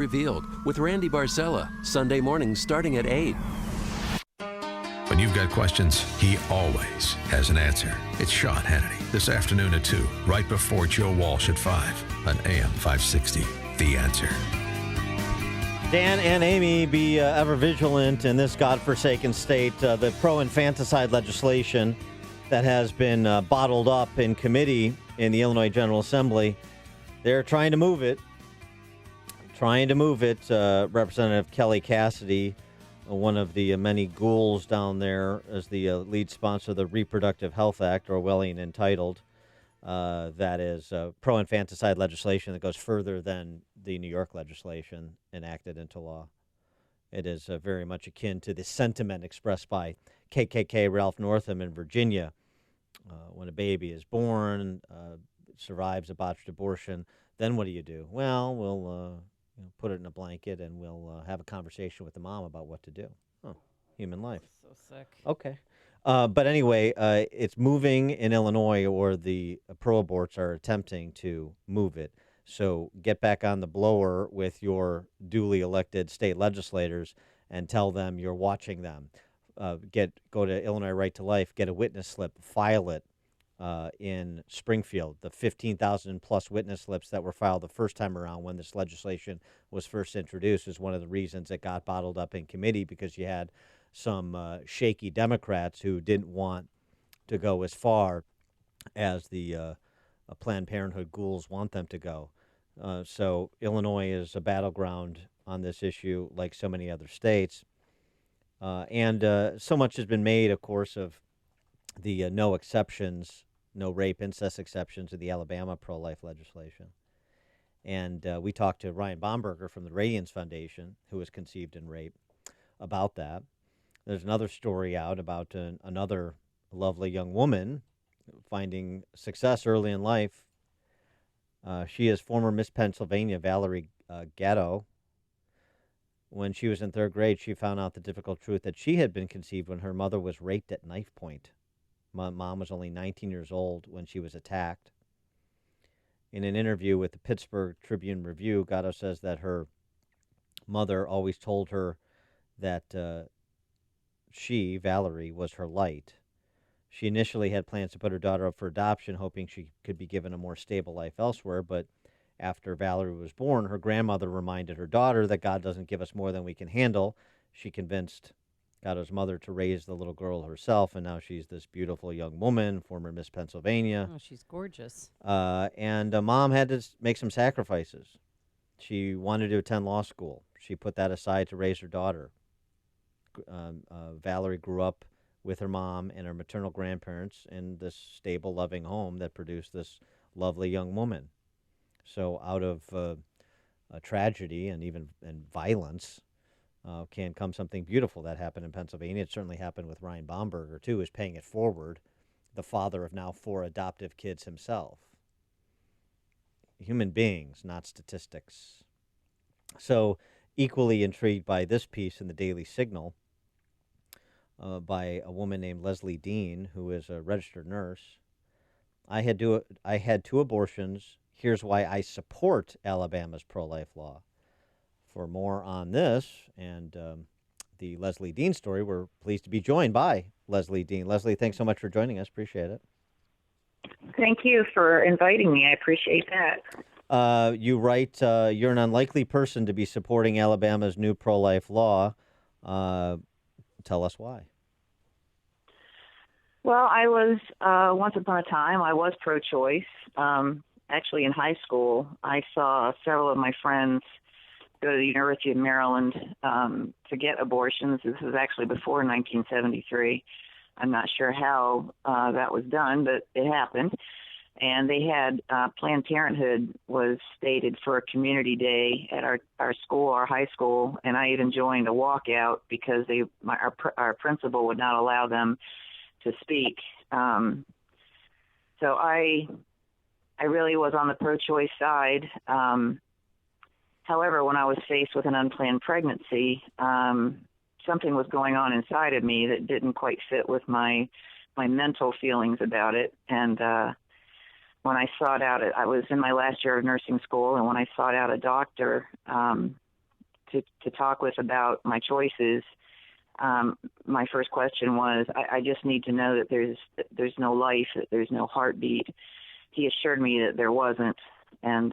Revealed with Randy Barcella, Sunday mornings starting at 8. When you've got questions, he always has an answer. It's Sean Hannity this afternoon at 2, right before Joe Walsh at 5 on AM 560. The Answer. Dan and Amy, be ever vigilant in this godforsaken state. The pro-infanticide legislation that has been bottled up in committee in the Illinois General Assembly, they're trying to move it. Representative Kelly Cassidy, one of the many ghouls down there, as the lead sponsor of the Reproductive Health Act, Orwellian entitled. That is pro-infanticide legislation that goes further than the New York legislation enacted into law. It is very much akin to the sentiment expressed by KKK Ralph Northam in Virginia. When a baby is born, survives a botched abortion, then what do? Well, we'll put it in a blanket and we'll have a conversation with the mom about what to do. Oh, human life. So sick. Okay. But anyway, it's moving in Illinois, or the pro-aborts are attempting to move it. So get back on the blower with your duly elected state legislators and tell them you're watching them. Go to Illinois Right to Life, get a witness slip, file it in Springfield. The 15,000 plus witness slips that were filed the first time around when this legislation was first introduced is one of the reasons it got bottled up in committee, because you had some shaky Democrats who didn't want to go as far as the Planned Parenthood ghouls want them to go. So Illinois is a battleground on this issue, like so many other states. And so much has been made, of course, of the no exceptions, no rape, incest exceptions of the Alabama pro-life legislation. And we talked to Ryan Bomberger from the Radiance Foundation, who was conceived in rape, about that. There's another story out about another lovely young woman finding success early in life. She is former Miss Pennsylvania, Valerie Gatto. When she was in third grade, she found out the difficult truth that she had been conceived when her mother was raped at knife point. My mom was only 19 years old when she was attacked. In an interview with the Pittsburgh Tribune Review, Gatto says that her mother always told her that she, Valerie, was her light. She initially had plans to put her daughter up for adoption, hoping she could be given a more stable life elsewhere, but after Valerie was born, her grandmother reminded her daughter that God doesn't give us more than we can handle. She convinced Gatto's mother to raise the little girl herself, and now she's this beautiful young woman, former Miss Pennsylvania. Oh, she's gorgeous. And Mom had to make some sacrifices. She wanted to attend law school. She put that aside to raise her daughter. Valerie grew up with her mom and her maternal grandparents in this stable, loving home that produced this lovely young woman. So out of a tragedy and even violence can come something beautiful. That happened in Pennsylvania. It certainly happened with Ryan Bomberger, too, is paying it forward, the father of now 4 adoptive kids himself. Human beings, not statistics. So equally intrigued by this piece in the Daily Signal by a woman named Leslie Dean, who is a registered nurse. I had 2 abortions. Here's why I support Alabama's pro-life law. For more on this and the Leslie Dean story, we're pleased to be joined by Leslie Dean. Leslie, thanks so much for joining us. Appreciate it. Thank you for inviting me. I appreciate that. You write you're an unlikely person to be supporting Alabama's new pro-life law. Tell us why. Well, I was, once upon a time, I was pro-choice. Actually, in high school, I saw several of my friends go to the University of Maryland to get abortions. This was actually before 1973. I'm not sure how that was done, but it happened. And they had Planned Parenthood was stated for a community day at our school, our high school, and I even joined a walkout because our principal would not allow them to speak. So I really was on the pro-choice side. However, when I was faced with an unplanned pregnancy, something was going on inside of me that didn't quite fit with my mental feelings about it. And when I sought out, I was in my last year of nursing school, and when I sought out a doctor, to talk with about my choices, my first question was, I just need to know that there's no life, that there's no heartbeat. He assured me that there wasn't, and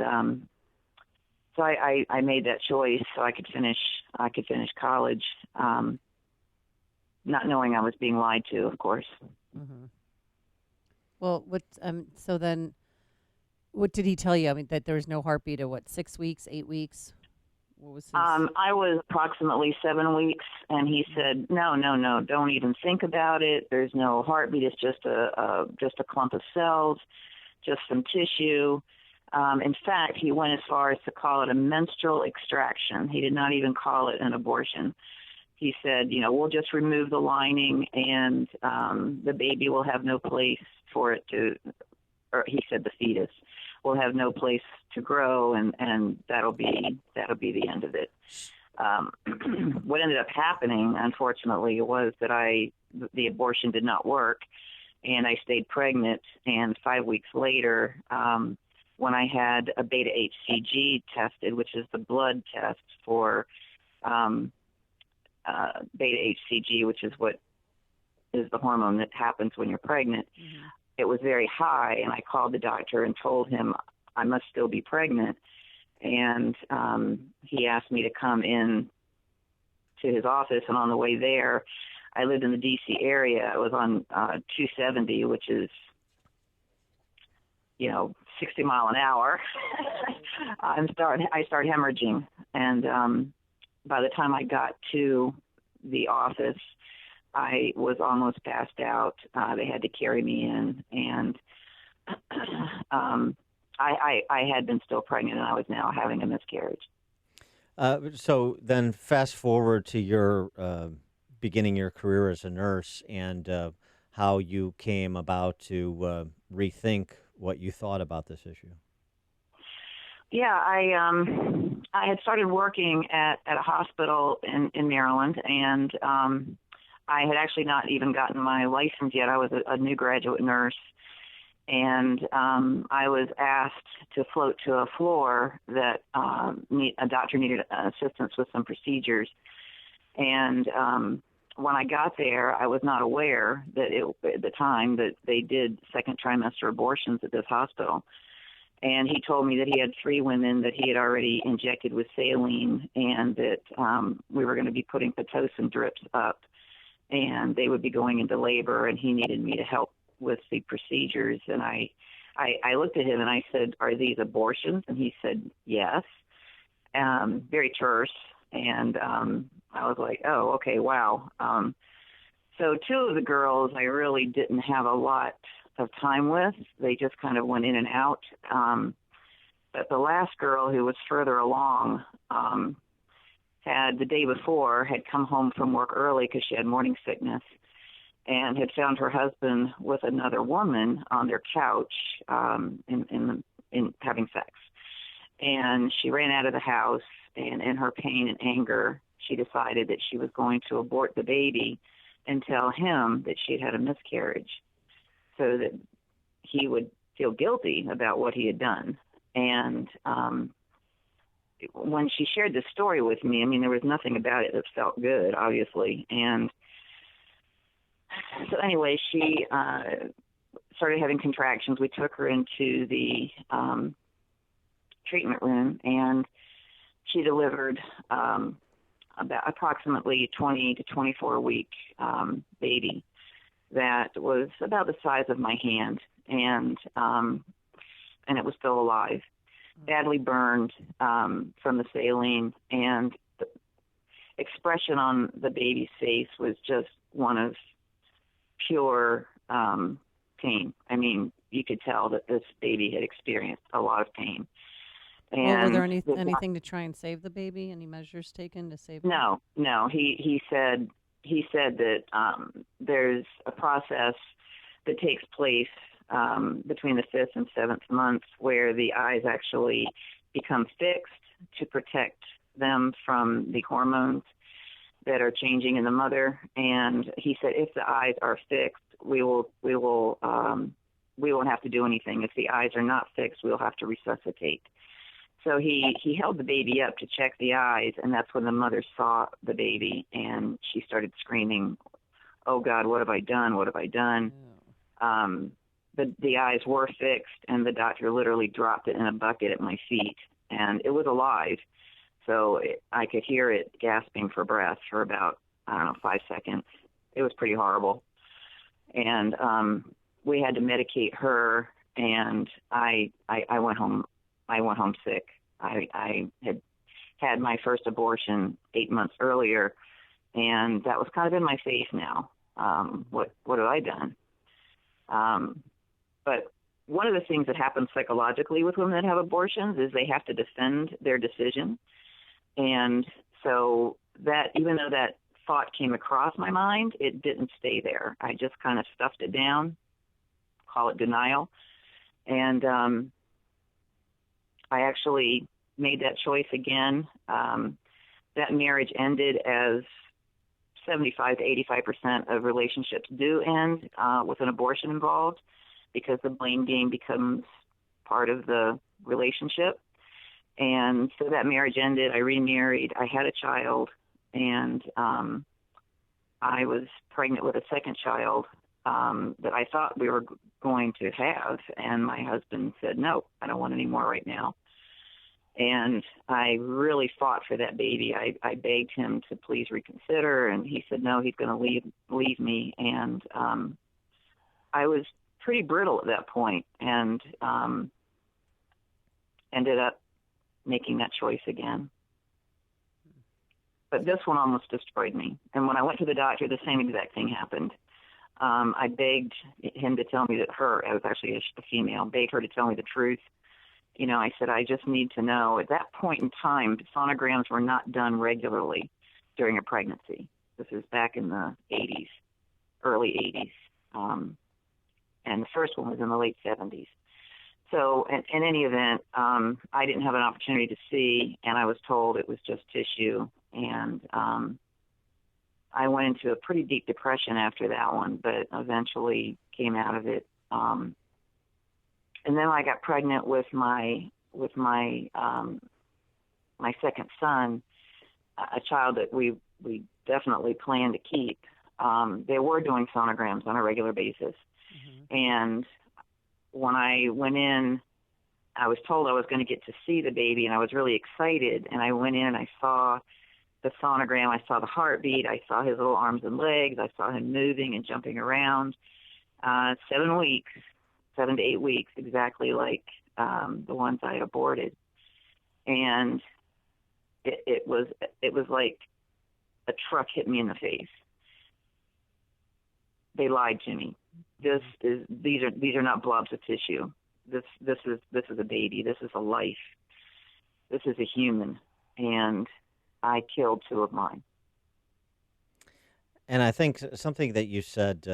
so I made that choice so I could finish college, not knowing I was being lied to, of course. Mm-hmm. Well, so then, what did he tell you? I mean, that there was no heartbeat at what, 6 weeks, 8 weeks? What was his? I was approximately 7 weeks, and he said, no, don't even think about it. There's no heartbeat. It's just a clump of cells, just some tissue. In fact, he went as far as to call it a menstrual extraction. He did not even call it an abortion. He said, we'll just remove the lining, and the baby will have no place for it to, or he said the fetus will have no place to grow, and that'll be the end of it. What ended up happening, unfortunately, was that the abortion did not work, and I stayed pregnant. And 5 weeks later, when I had a beta HCG tested, which is the blood test for beta HCG, which is what is the hormone that happens when you're pregnant. Mm-hmm. It was very high, and I called the doctor and told him I must still be pregnant. And he asked me to come in to his office, and on the way there, I lived in the D.C. area. I was on 270, which is, 60 mile an hour. I start hemorrhaging, and by the time I got to the office, I was almost passed out. They had to carry me in, and I had been still pregnant, and I was now having a miscarriage. So then fast forward to your beginning your career as a nurse, and how you came about to rethink what you thought about this issue. Yeah, I had started working at a hospital in Maryland, and I had actually not even gotten my license yet. I was a new graduate nurse, and I was asked to float to a floor that a doctor needed assistance with some procedures. And when I got there, I was not aware that at the time that they did second trimester abortions at this hospital. And he told me that he had 3 women that he had already injected with saline, and that we were going to be putting Pitocin drips up, and they would be going into labor, and he needed me to help with the procedures. And I looked at him and I said, "Are these abortions?" And he said, "Yes." Very terse. And I was like, "Oh, okay, wow." So 2 of the girls I really didn't have a lot of time with. They just kind of went in and out. But the last girl, who was further along, had the day before had come home from work early because she had morning sickness, and had found her husband with another woman on their couch in having sex. And she ran out of the house, and in her pain and anger, she decided that she was going to abort the baby and tell him that she had had a miscarriage, so that he would feel guilty about what he had done. And when she shared this story with me, I mean, there was nothing about it that felt good, obviously. And so anyway, she started having contractions. We took her into the treatment room, and she delivered about approximately 20 to 24 week baby that was about the size of my hand, and it was still alive, badly burned from the saline, and the expression on the baby's face was just one of pure pain. I mean, you could tell that this baby had experienced a lot of pain. And well, were there anything to try and save the baby? Any measures taken to save it? No. He said that there's a process that takes place between the 5th and 7th month where the eyes actually become fixed to protect them from the hormones that are changing in the mother. And he said if the eyes are fixed, we won't have to do anything. If the eyes are not fixed, we'll have to resuscitate. So he held the baby up to check the eyes, and that's when the mother saw the baby, and she started screaming, "Oh God, what have I done? What have I done?" The eyes were fixed, and the doctor literally dropped it in a bucket at my feet, and it was alive. So I could hear it gasping for breath for about, I don't know, 5 seconds. It was pretty horrible. And we had to medicate her, and I went home. I went home sick. I had my first abortion 8 months earlier, and that was kind of in my face now. What have I done? But one of the things that happens psychologically with women that have abortions is they have to defend their decision. And so that, even though that thought came across my mind, it didn't stay there. I just kind of stuffed it down, call it denial. And I actually made that choice again. That marriage ended as 75 to 85% of relationships do end with an abortion involved, because the blame game becomes part of the relationship. And so that marriage ended. I remarried. I had a child, and I was pregnant with a second child that I thought we were going to have. And my husband said, "No, I don't want any more right now." And I really fought for that baby. I begged him to please reconsider, and he said, no, he's going to leave me. And I was pretty brittle at that point, and ended up making that choice again. But this one almost destroyed me. And when I went to the doctor, the same exact thing happened. I begged him to tell me that I was actually a female, begged her to tell me the truth. I said, I just need to know. At that point in time, sonograms were not done regularly during a pregnancy. This is back in the 80s, early 80s. And the first one was in the late 70s. So in any event, I didn't have an opportunity to see, and I was told it was just tissue. And I went into a pretty deep depression after that one, but eventually came out of it. And then I got pregnant with my my second son, a child that we definitely planned to keep. They were doing sonograms on a regular basis. Mm-hmm. And when I went in, I was told I was going to get to see the baby, and I was really excited. And I went in, I saw the sonogram, I saw the heartbeat, I saw his little arms and legs, I saw him moving and jumping around. 7 to 8 weeks, exactly like the ones I aborted. And it was like a truck hit me in the face. They lied to me. These are not blobs of tissue. This is a baby. This is a life. This is a human. And I killed 2 of mine. And I think something that you said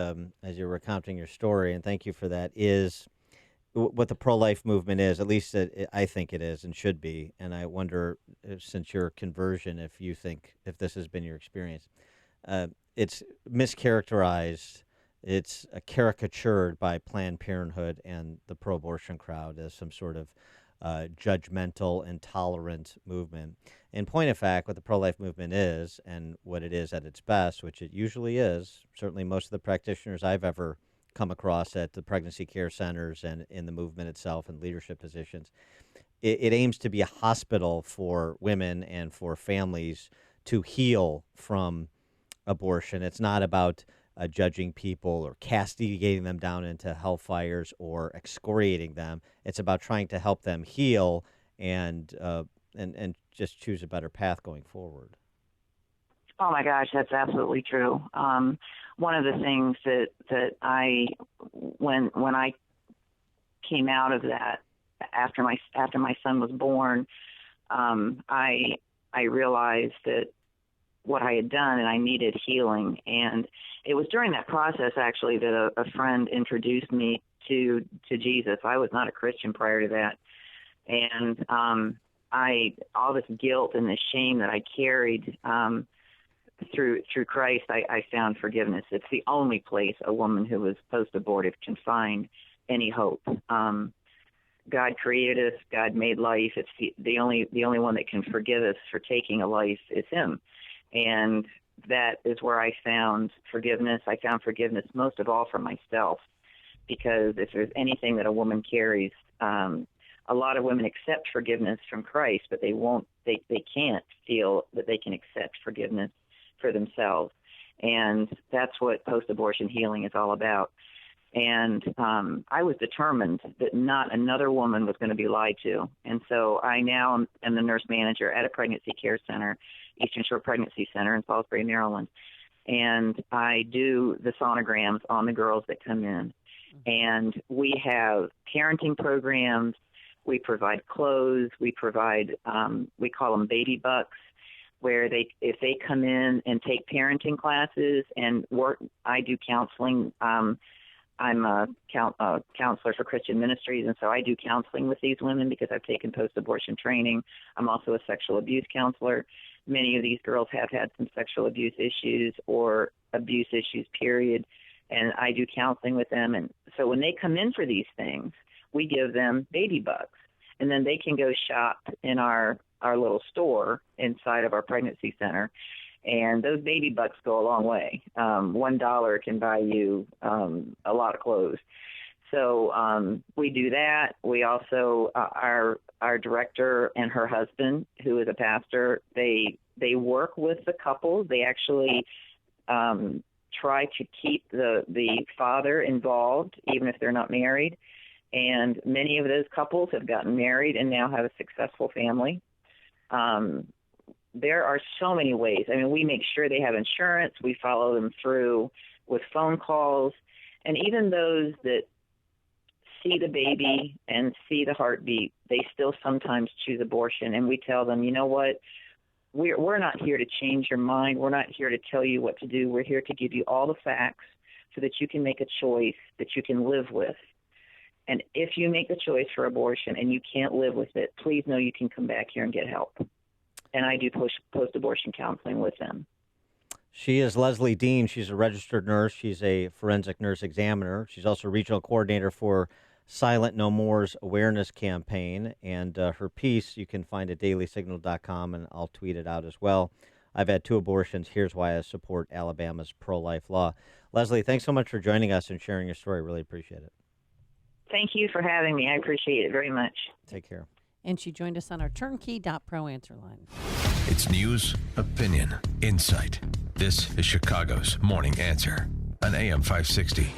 as you're recounting your story, and thank you for that, is what the pro-life movement is. At least I think it is and should be. And I wonder, since your conversion, if this has been your experience. It's mischaracterized. It's caricatured by Planned Parenthood and the pro-abortion crowd as some sort of judgmental, intolerant movement. In point of fact, what the pro-life movement is, and what it is at its best, which it usually is, certainly most of the practitioners I've ever come across at the pregnancy care centers and in the movement itself and leadership positions, it aims to be a hospital for women and for families to heal from abortion. It's not about judging people or castigating them down into hellfires or excoriating them. It's about trying to help them heal and just choose a better path going forward. Oh my gosh, that's absolutely true. One of the things that I, when I came out of that after my son was born, I realized that what I had done, and I needed healing. And it was during that process, actually, that a friend introduced me to Jesus. I was not a Christian prior to that. And all this guilt and this shame that I carried through Christ, I found forgiveness. It's the only place a woman who was post-abortive can find any hope. God created us. God made life. It's the only one that can forgive us for taking a life is Him, and that is where I found forgiveness. I found forgiveness most of all for myself, because if there's anything that a woman carries, a lot of women accept forgiveness from Christ, but they can't feel that they can accept forgiveness for themselves, and that's what post-abortion healing is all about. And I was determined that not another woman was going to be lied to. And so I now am the nurse manager at a pregnancy care center, Eastern Shore Pregnancy Center in Salisbury, Maryland. And I do the sonograms on the girls that come in. And we have parenting programs. We provide clothes. We provide, we call them baby bucks, where if they come in and take parenting classes and work, I do counseling. I'm a counselor for Christian Ministries, and so I do counseling with these women because I've taken post-abortion training. I'm also a sexual abuse counselor. Many of these girls have had some sexual abuse issues or abuse issues, period, and I do counseling with them. And so when they come in for these things, we give them baby bucks, and then they can go shop in our little store inside of our pregnancy center. And those baby bucks go a long way. $1 can buy you a lot of clothes. So we do that. We also, our director and her husband, who is a pastor, they work with the couple. They actually try to keep the father involved, even if they're not married. And many of those couples have gotten married and now have a successful family. There are so many ways. I mean, we make sure they have insurance. We follow them through with phone calls. And even those that see the baby and see the heartbeat, they still sometimes choose abortion. And we tell them, you know what, we're not here to change your mind. We're not here to tell you what to do. We're here to give you all the facts so that you can make a choice that you can live with. And if you make the choice for abortion and you can't live with it, please know you can come back here and get help. And I do post-abortion counseling with them. She is Leslie Dean. She's a registered nurse. She's a forensic nurse examiner. She's also regional coordinator for Silent No More's awareness campaign. And her piece you can find at dailysignal.com, and I'll tweet it out as well. I've had 2 abortions. Here's why I support Alabama's pro-life law. Leslie, thanks so much for joining us and sharing your story. Really appreciate it. Thank you for having me. I appreciate it very much. Take care. And she joined us on our turnkey.pro answer line. It's news, opinion, insight. This is Chicago's Morning Answer on AM 560.